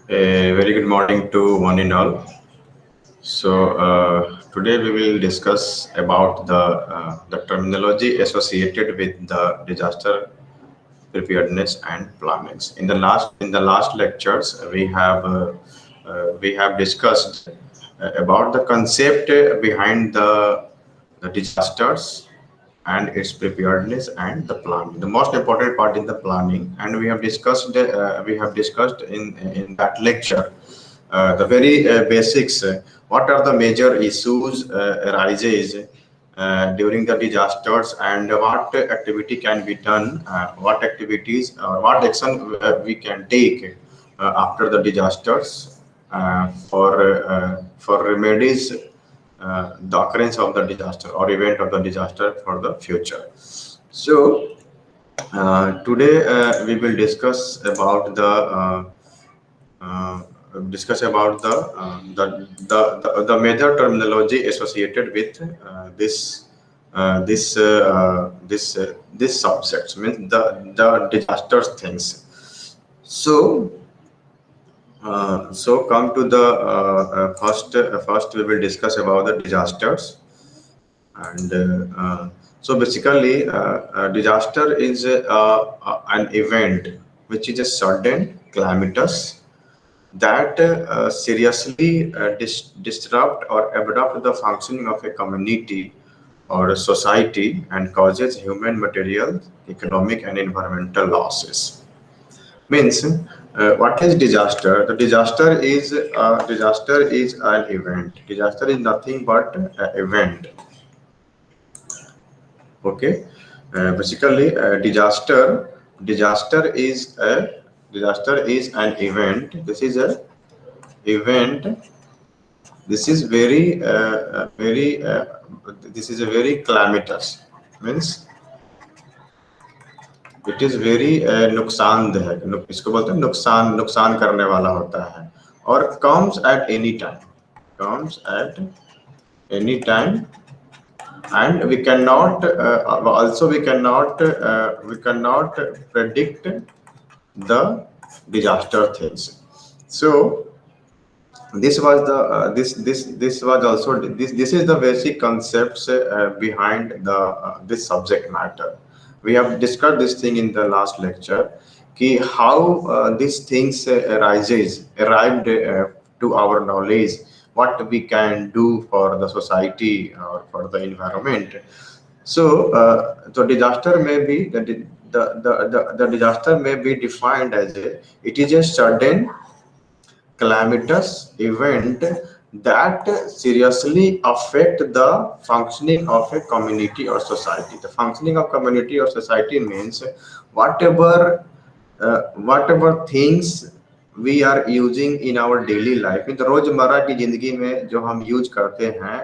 A very good morning to one and all. Today we will discuss about the terminology associated with the disaster preparedness and plannings. In the last lectures, we have discussed about the concept behind the disasters and its preparedness and the planning. The most important part in the planning, and we have discussed in that lecture the very basics. What are the major issues arises during the disasters, and what activity can be done, what activities or what action we can take after the disasters for remedies the occurrence of the disaster or event of the disaster for the future. So today we will uh, discuss about the major terminology associated with this subject, means the disasters things. So come to the first we will discuss about the disasters. And so basically disaster is an event which is a sudden calamitous that seriously disrupt or abrupt the functioning of a community or a society and causes human, material, economic and environmental losses. Means what is disaster? The disaster is an event. Disaster is nothing but an event. Okay. Basically disaster is an event. Event this is this is a very calamitous, means it is very नुकसानदेह, इसको बोलते हैं नुकसान करने वाला होता है, और comes at any time and we cannot predict the disaster things. So this was also this is the basic concepts behind this subject matter. We have discussed this thing in the last lecture, ki how these things arrived to our knowledge, what we can do for the society or for the environment. So disaster may be the disaster may be defined as it is a sudden calamitous event that seriously affect the functioning of a community or society. The functioning of community or society means whatever things we are using in our daily life, in रोजमर्रा की जिंदगी में जो हम use करते हैं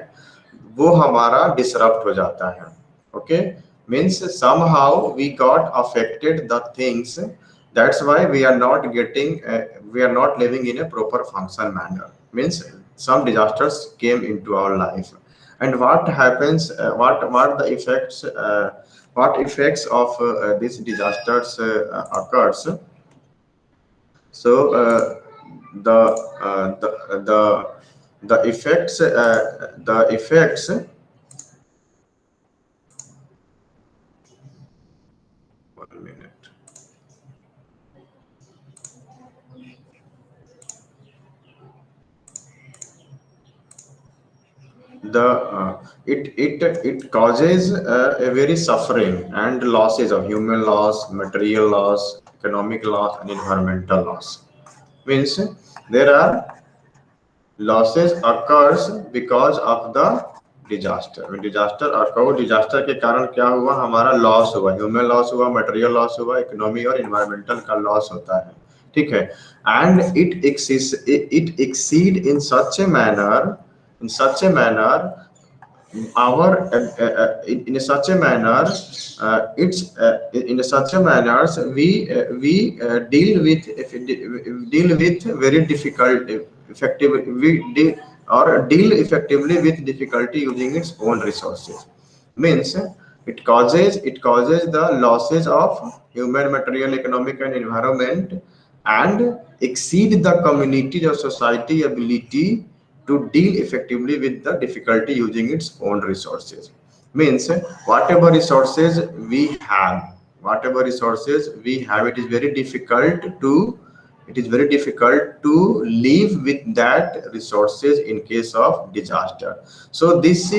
वो हमारा डिसरप्ट हो जाता है. Okay, means somehow we got affected the things. That's why we are not living in a proper function manner. Means some disasters came into our life, and what happens, what effects of these disasters occurs. So the effects. One minute. It causes a very suffering and losses of human loss, material loss, economic loss, and environmental loss. Means there are losses occurs because of the disaster. When disaster occur, disaster के कारण क्या हुआ, हमारा loss हुआ, human loss हुआ, material loss हुआ, economy और environmental का लॉस होता है. ठीक है. And it exceed in such a manner our in such a manner it's in such a manner we deal with very difficult effective we deal or deal effectively with difficulty using its own resources. Means it causes the losses of human, material, economic and environment and exceed the community or society ability to deal effectively with the difficulty using its own resources. Means whatever resources we have, it is very difficult to live with that resources in case of disaster. So this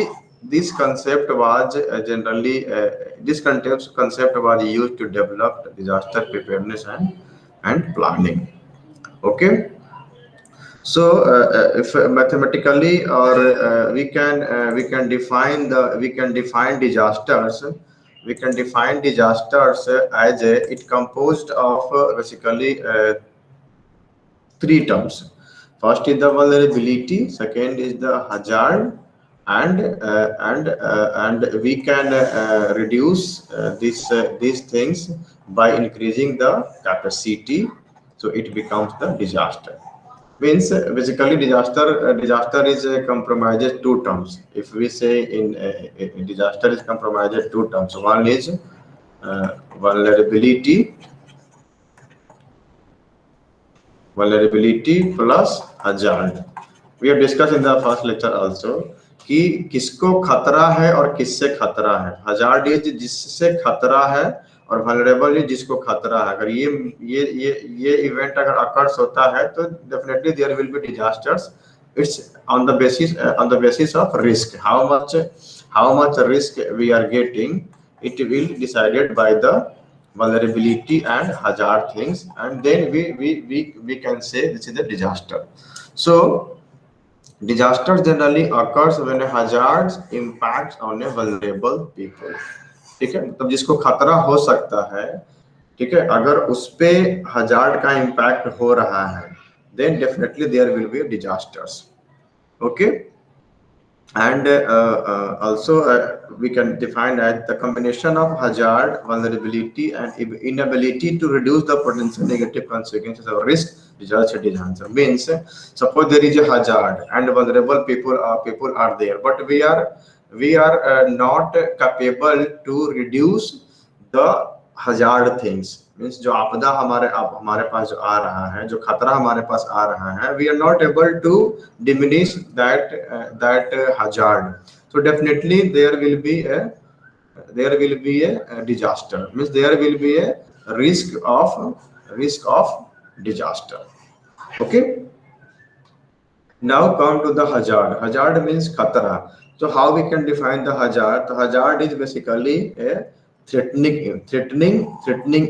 concept was generally this concept was used to develop disaster preparedness and planning. Okay. So if mathematically, or we can define disasters. We can define disasters as it composed of basically three terms. First is the vulnerability, second is the hazard, and we can reduce these things by increasing the capacity, so it becomes the disaster. Means basically disaster is compromises two terms. If we say in disaster is compromises two terms. One is vulnerability plus hazard. We have discussed in the first lecture also कि किसको खतरा है और किससे खतरा है. hazard is जिससे खतरा है और vulnerable इज जिसको खतरा है. अगर ये इवेंट अगर अकर्स होता है तो definitely there will be disasters. It's on the basis of risk. How much risk we are getting, it will decided by the vulnerability and hazard things, and then we can say this is a disaster. So disaster generally occurs when a hazard impacts on a vulnerable people. ठीक है, मतलब जिसको खतरा हो सकता है, ठीक है, अगर उस पे hazard का impact हो रहा है, then definitely there will be disasters. Okay. And also we can define that the combination of hazard, vulnerability, and inability to reduce the potential negative consequences of risk results in disaster. Means suppose there is a hazard and vulnerable people are there, but we are not capable to reduce the hazard things. Means जो आपदा हमारे पास जो आ रहा है, जो खतरा हमारे पास आ रहा है, we are not able to diminish that hazard. So definitely there will be a disaster. Means there will be a risk of disaster. Okay. Now come to the hazard. Hazard means khatra. So how we can define the hazard? The hazard is basically a threatening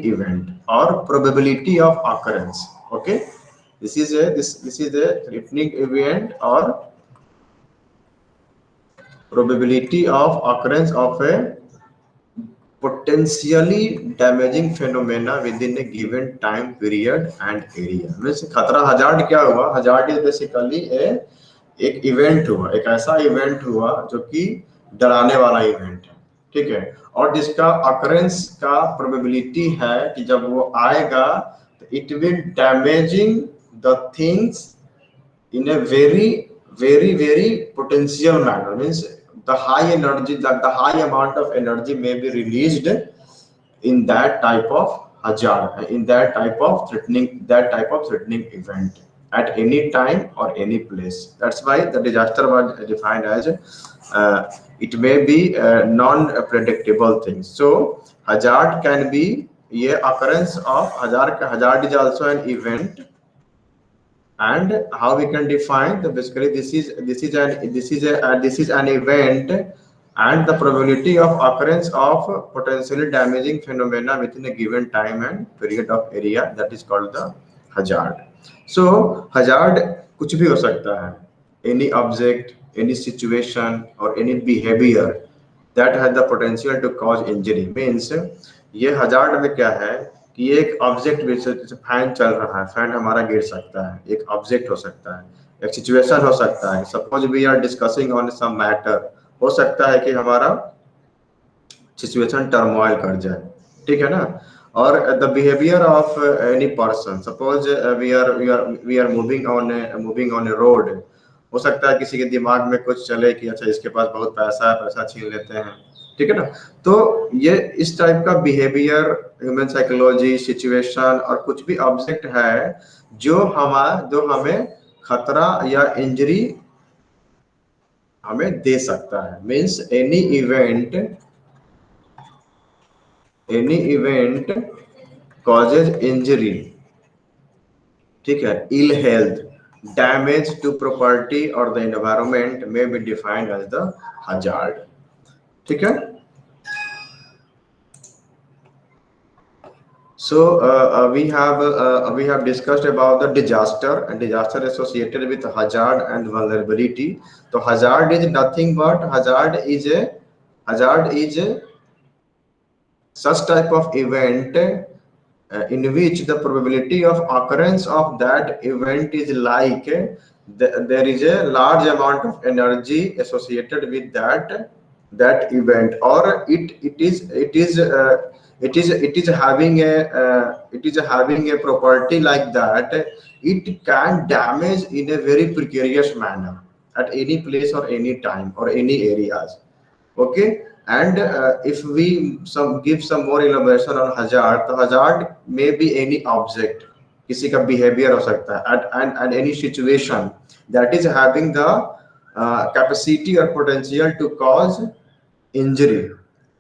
event or probability of occurrence. Okay, this is a threatening event or probability of occurrence of a potentially damaging phenomena within a given time period and area. Means खतरा hazard क्या हुआ? Hazard is basically एक event हुआ, एक ऐसा event हुआ जो कि डराने वाला इवेंट है, ठीक है, और जिसका अकरेंस का प्रोबेबिलिटी है कि जब वो आएगा तो it will damaging the things in a very potential manner. Means the high energy, the high amount of energy may be released in that type of hazard, in that type of threatening event at any time or any place. That's why the disaster was defined as it may be non-predictable things. So hazard can be a occurrence of hazard is also an event. And how we can define the basically this is an event and the probability of occurrence of potentially damaging phenomena within a given time and period of area, that is called the hazard. So hazard कुछ भी हो सकता है, any object, any situation or any behavior that has the potential to cause injury. Means ये hazard में क्या है कि एक ऑब्जेक्ट जैसे फैन चल रहा है, फैन हमारा गिर सकता है, एक ऑब्जेक्ट हो सकता है, एक सिचुएशन हो सकता है. Suppose we are discussing on some matter, हो सकता है कि हमारा सिचुएशन टर्मोइल कर जाए, ठीक है ना. और the behaviour of any person, suppose we are moving on a road, हो सकता है किसी के दिमाग में कुछ चले कि अच्छा इसके पास बहुत पैसा है, पैसा छीन लेते हैं, ठीक है ना। तो ये इस टाइप का बिहेवियर, ह्यूमन साइकोलॉजी, सिचुएशन और कुछ भी ऑब्जेक्ट है जो हमें खतरा या इंजरी हमें दे सकता है। Means any event causes injury, ठीक है, ill health, damage to property और द एनवायरमेंट में be defined as the hazard. ठीक है। So we have discussed about the disaster and disaster associated with hazard and vulnerability. So hazard is nothing but hazard is a such type of event in which the probability of occurrence of that event is like there is a large amount of energy associated with that event, or it is having a property like that it can damage in a very precarious manner at any place or any time or any areas. Okay. And if we give some more elaboration on hazard, तो hazard may be any object, किसी का behavior हो सकता है and any situation that is having the capacity or potential to cause injury,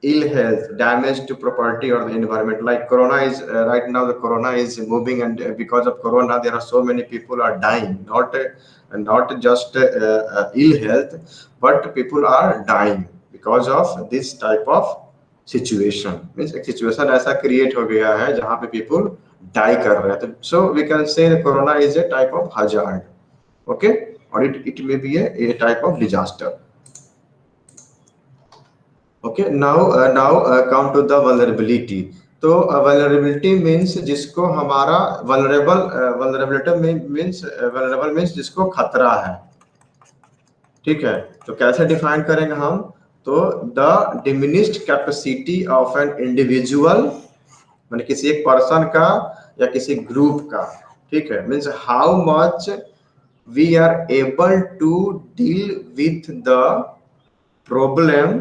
ill health, damage to property or the environment. Like corona is right now, the corona is moving, and because of corona there are so many people are dying, not just ill health, but people are dying because of this type of situation. Means एक situation ऐसा create हो गया है जहाँ पे people die कर रहे हैं, तो so we can say corona is a type of hazard. Okay. Or it may be a type of disaster. Okay. Now come to the vulnerability. तो vulnerability means जिसको हमारा vulnerable means जिसको खतरा है। ठीक है। तो कैसे डिफाइन करेंगे हम? तो the diminished capacity of an individual, माने किसी एक पर्सन का या किसी ग्रुप का, ठीक है, means how much we are able to deal with the problem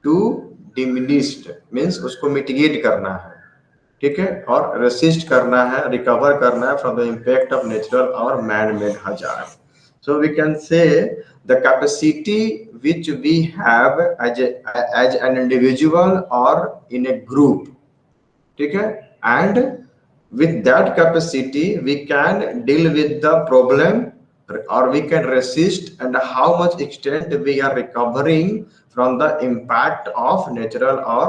to diminished, means उसको मिटिगेट करना है, ठीक है, और रेसिस्ट करना है, रिकवर करना है from the impact of natural और man made hazard. So we can say the capacity which we have as an individual or in a group, ठीक है, and with that capacity we can deal with the problem or we can resist, and how much extent we are recovering from the impact of natural or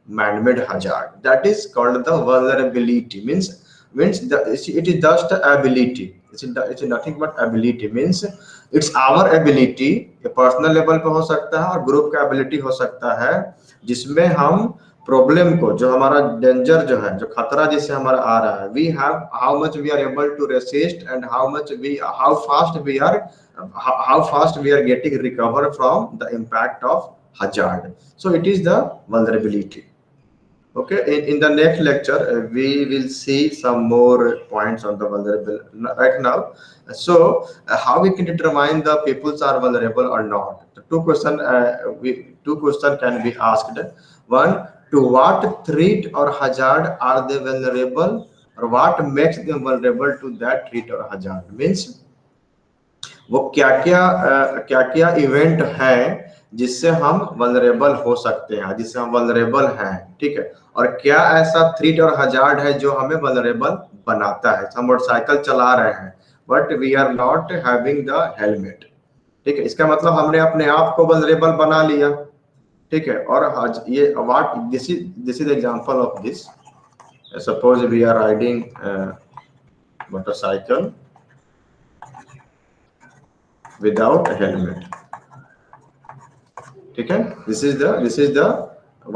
man-made hazard. That is called the vulnerability. Means it is just ability. It's nothing but ability. Means it's our ability, ये personal level पे हो सकता है और group का ability हो सकता है, जिसमें हम प्रॉब्लम को, जो हमारा डेंजर जो है, जो खतरा जिससे हमारा आ रहा है, we have how much we are able to resist and how fast we are getting recover from the impact of hazard. So it is the vulnerability. Okay. In the next lecture we will see some more points on the vulnerable right now. So how we can determine the peoples are vulnerable or not? The two question can be asked. One, to what threat or hazard are they vulnerable, or what makes them vulnerable to that threat or hazard? Means वो क्या क्या event है जिससे हम vulnerable हो सकते हैं, जिससे हम वल्नरेबल हैं, ठीक है, और क्या ऐसा थ्रेट और हजार्ड है जो हमें वल्नरेबल बनाता है। हम मोटरसाइकिल चला रहे हैं but we are not having the helmet, ठीक है, इसका मतलब हमने अपने आप को वल्नरेबल बना लिया, ठीक है। और ये what this is example of this. Suppose we are riding motorcycle without a helmet, ठीक है। this is the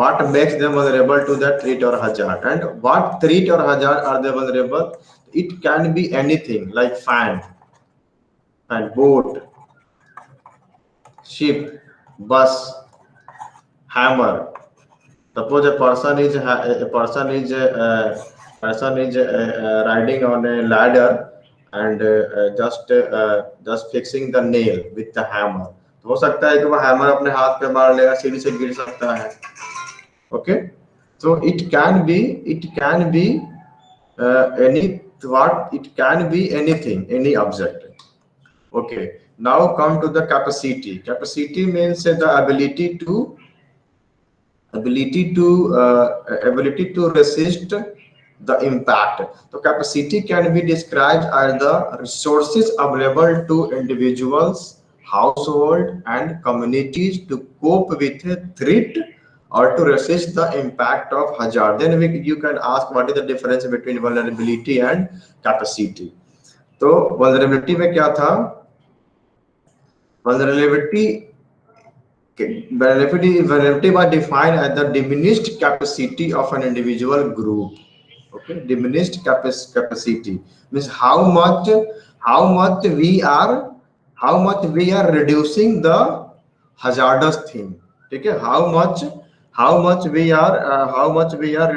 what makes them vulnerable to that threat or hazard. And what threat or hazard are they vulnerable? It can be anything like fan, boat, ship, bus, hammer. Suppose a person is riding on a ladder and just fixing the nail with the hammer. तो हो सकता है कि वो hammer अपने हाथ पे मार लेगा, सीढ़ी से गिर सकता है। Okay, so it can be any what it can be anything, any object. Okay, now come to the capacity. Capacity means the ability to resist the impact. So capacity can be described as the resources available to individuals, household and communities to cope with a threat or to resist the impact of hazard. Then you can ask what is the difference between vulnerability and capacity. तो vulnerability में क्या था? Vulnerability was defined as the diminished capacity of an individual group. Okay, diminished capacity means how much we are reducing the hazardous thing. ठीक है, how much we are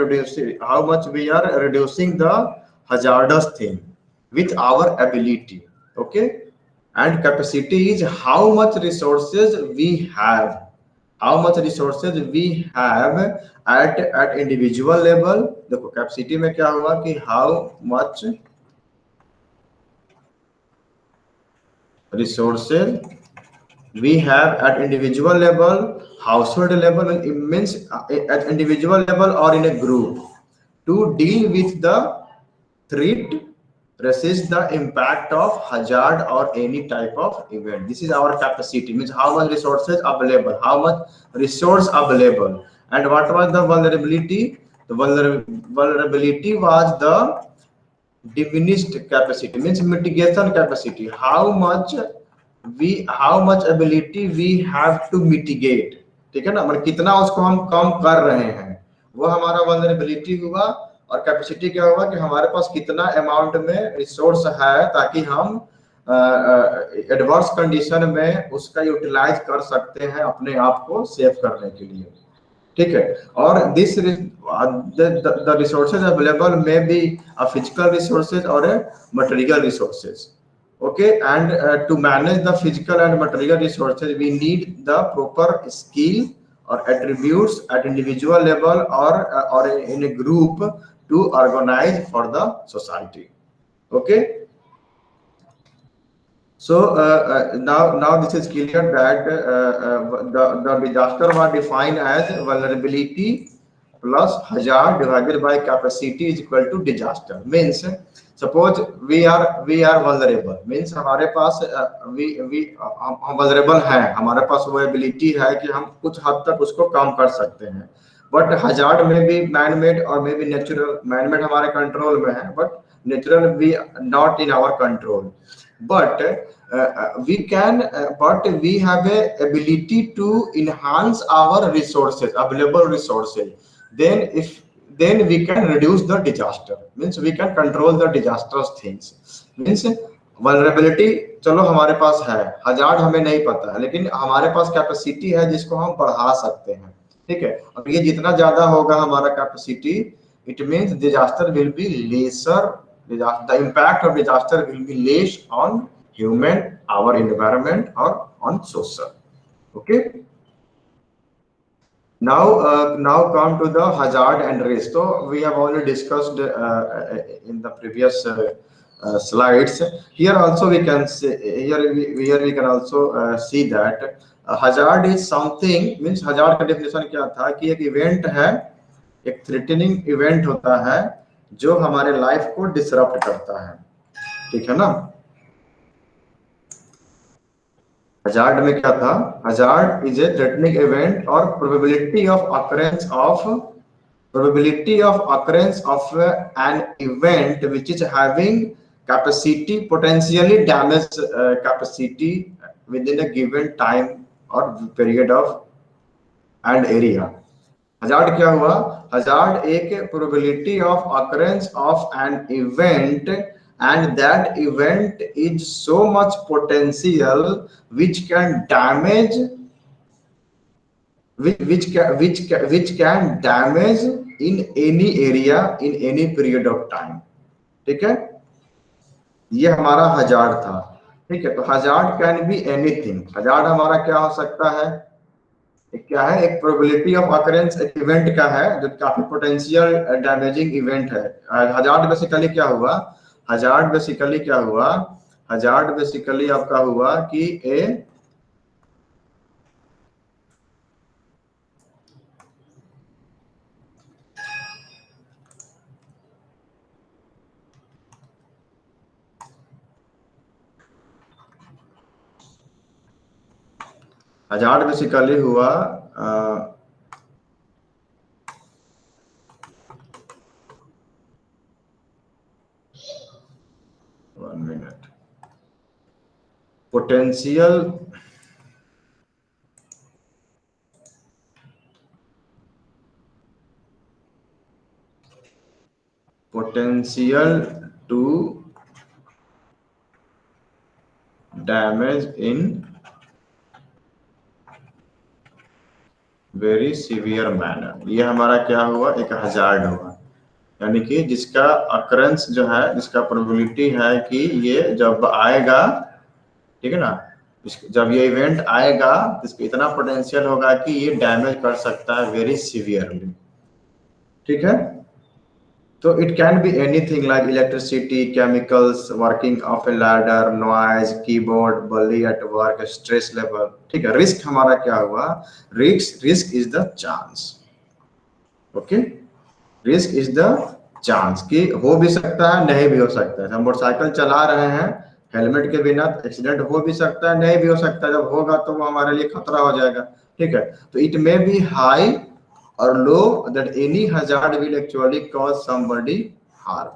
reducing the hazardous thing with our ability. Okay, and capacity is how much resources we have, at individual level. देखो capacity में क्या हुआ कि how much resources we have at individual level, household level, it means at individual level or in a group to deal with the threat, resist the impact of hazard or any type of event. This is our capacity, means how much resources available, how much resource available. And what was the vulnerability? The vulnerability was the diminished capacity, means mitigation capacity, how much ability we have to mitigate. ठीक है ना, मतलब कितना उसको हम कम कर रहे हैं, वो हमारा vulnerability हुआ। और कैपेसिटी क्या हुआ कि हमारे पास कितना अमाउंट में रिसोर्स है ताकि हम एडवर्स कंडीशन में उसका यूटिलाइज कर सकते हैं अपने आप को सेव करने के लिए। ठीक है, और this the resources available may be a physical resources और a material resources. Okay, and to manage the physical and material resources we need the proper skill or attributes at individual level or in a group to organize for the society. Okay, so now this is clear that the disaster was defined as vulnerability plus hazard divided by capacity is equal to disaster. Means suppose we are vulnerable, means हमारे पास हम vulnerable हैं, हमारे पास वो ability है कि हम कुछ हद तक उसको कम कर सकते हैं। बट hazard में भी man made और may be natural, man made हमारे कंट्रोल में है बट natural भी not in our control. But we have a ability to enhance our resources, available resources. Then we can reduce the disaster, means we can control the disastrous things. Means vulnerability चलो हमारे पास है, हजार हमें नहीं पता है, लेकिन हमारे पास कैपेसिटी है जिसको हम बढ़ा सकते हैं। ठीक है, और ये जितना ज्यादा होगा हमारा capacity, it means disaster will be lesser, the impact of disaster will be less on human, our environment or on social. Okay, now come to the hazard and risk. So we have already discussed in the previous slides. Here also we can say, here we can also see that hazard is something, means hazard का definition क्या था कि एक event है, एक threatening event होता है जो हमारे लाइफ को डिसरप्ट करता है। ठीक है ना, हजार्ड में क्या था, hazard is a threatening event और probability of occurrence of an event which is having capacity potentially damage capacity with in a given time और period of and area. Hazard क्या हुआ, हजार्ड एक probability of occurrence of an event and that event is so much potential which can damage which can damage in any area in any period of time। ठीक है, ये हमारा hazard था। ठीक है। तो hazard can be anything. Hazard हमारा क्या हो सकता है, क्या है, एक प्रोबेबिलिटी ऑफ अकरेंस, एक इवेंट का है जो काफी पोटेंशियल डैमेजिंग इवेंट है। हजार्ड बेसिकली क्या हुआ, हजार्ड बेसिकली क्या हुआ, हजार्ड बेसिकली आपका हुआ कि ए हजार्ड बेसिकली हुआ 1 minute, potential potential to damage in very severe manner. ये हमारा क्या हुआ, एक हजार्ड हुआ, यानी कि जिसका अकरेंस जो है, जिसका प्रोबेबिलिटी है कि ये जब आएगा, ठीक है ना, जब ये इवेंट आएगा इसका इतना पोटेंशियल होगा कि ये डैमेज कर सकता है वेरी सीवियरली। ठीक है। तो it can be anything like electricity, chemicals, working of A ladder, noise, keyboard, Bali at work, stress level. ठीक है। रिस्क हमारा क्या हुआ, risk is the chance. Okay, risk is the chance कि हो भी सकता है, नहीं भी हो सकता है। हम मोटरसाइकिल चला रहे हैं हेलमेट के बिना, एक्सीडेंट हो भी सकता है, नहीं भी हो सकता है। जब होगा तो वो हमारे लिए खतरा हो जाएगा। ठीक है। तो इट मे बी हाई और low that any hazard will actually cause somebody harm.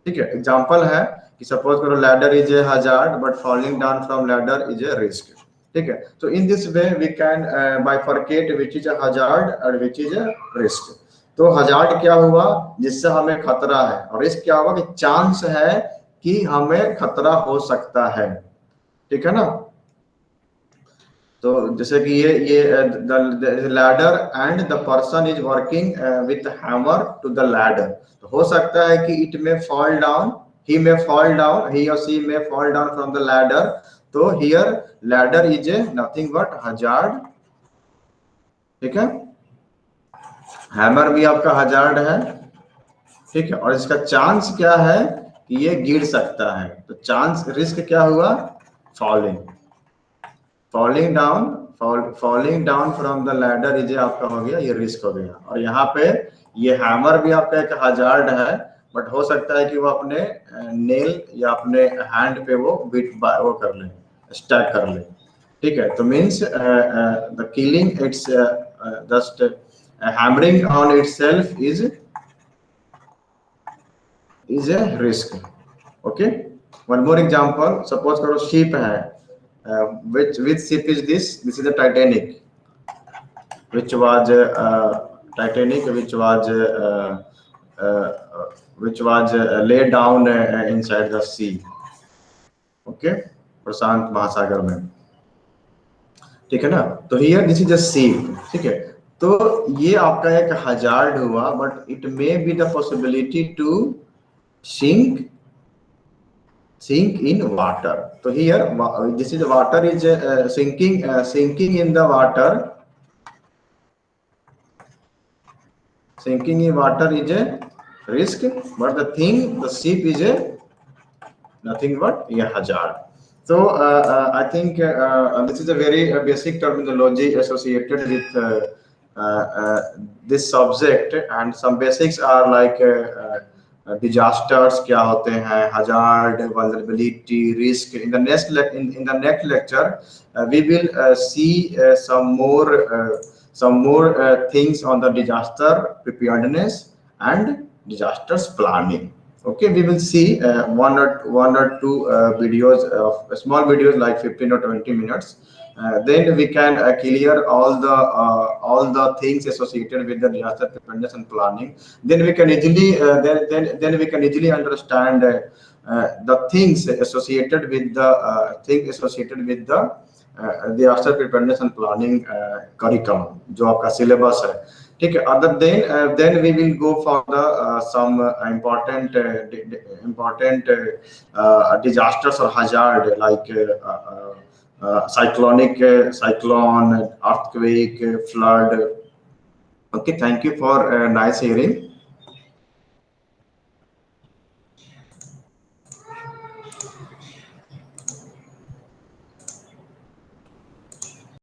ठीक है। एग्जांपल है कि सपोज करो ladder is a hazard but falling down from ladder is a risk. ठीक है। तो in this way we can bifurcate which is a hazard और which is a risk. तो हजार्ड क्या हुआ, जिससे हमें खतरा है, और रिस्क क्या हुआ कि चांस है कि हमें खतरा हो सकता है। ठीक है ना। तो जैसे कि ये the ladder and the person is working with hammer to the ladder. तो हो सकता है कि इट में फॉल डाउन, ही में फॉल डाउन, ही और सी में fall down from the ladder. तो here ladder is a nothing but hazard. ठीक है। हैमर भी आपका हजार्ड है। ठीक है। और इसका चांस क्या है कि ये गिर सकता है। तो चांस, रिस्क क्या हुआ, falling, falling down, falling down from the ladder is आपका हो गया, ये रिस्क हो गया। और यहाँ पे ये हैमर भी आपका एक हजार्ड है, बट हो सकता है कि वो अपने नेल या अपने हैंड पे वो बिट वो कर ले, स्टैक कर ले। ठीक है। तो means the killing it's just hammering on itself is a risk. Okay. One more example, suppose करो शिप है, which ship is this? This is the Titanic, which was Titanic, which was laid down inside the sea. Okay, प्रशांत महासागर में। ठीक है ना। तो here this is a ship. ठीक है। तो ये आपका एक हजार्ड हुआ, but it may be the possibility to sink in water. So here this is water is sinking in the water. Sinking in water is a risk, but the ship is a nothing but a hazard. So I think this is a very basic terminology associated with this subject, and some basics are like disasters क्या होते हैं, hazard, vulnerability, risk. In the next lecture we will see some more things on the disaster preparedness and disasters planning. Okay, we will see one or two videos, of small videos like 15 or 20 minutes. Then we can clear all the things associated with the disaster preparedness and planning. Then we can easily then we can easily understand the things associated with the disaster preparedness and planning curriculum जो आपका syllabus है। ठीक है. Other then we will go for the some important important disasters or hazard like cyclone, earthquake, flood. Okay, thank you for nice hearing.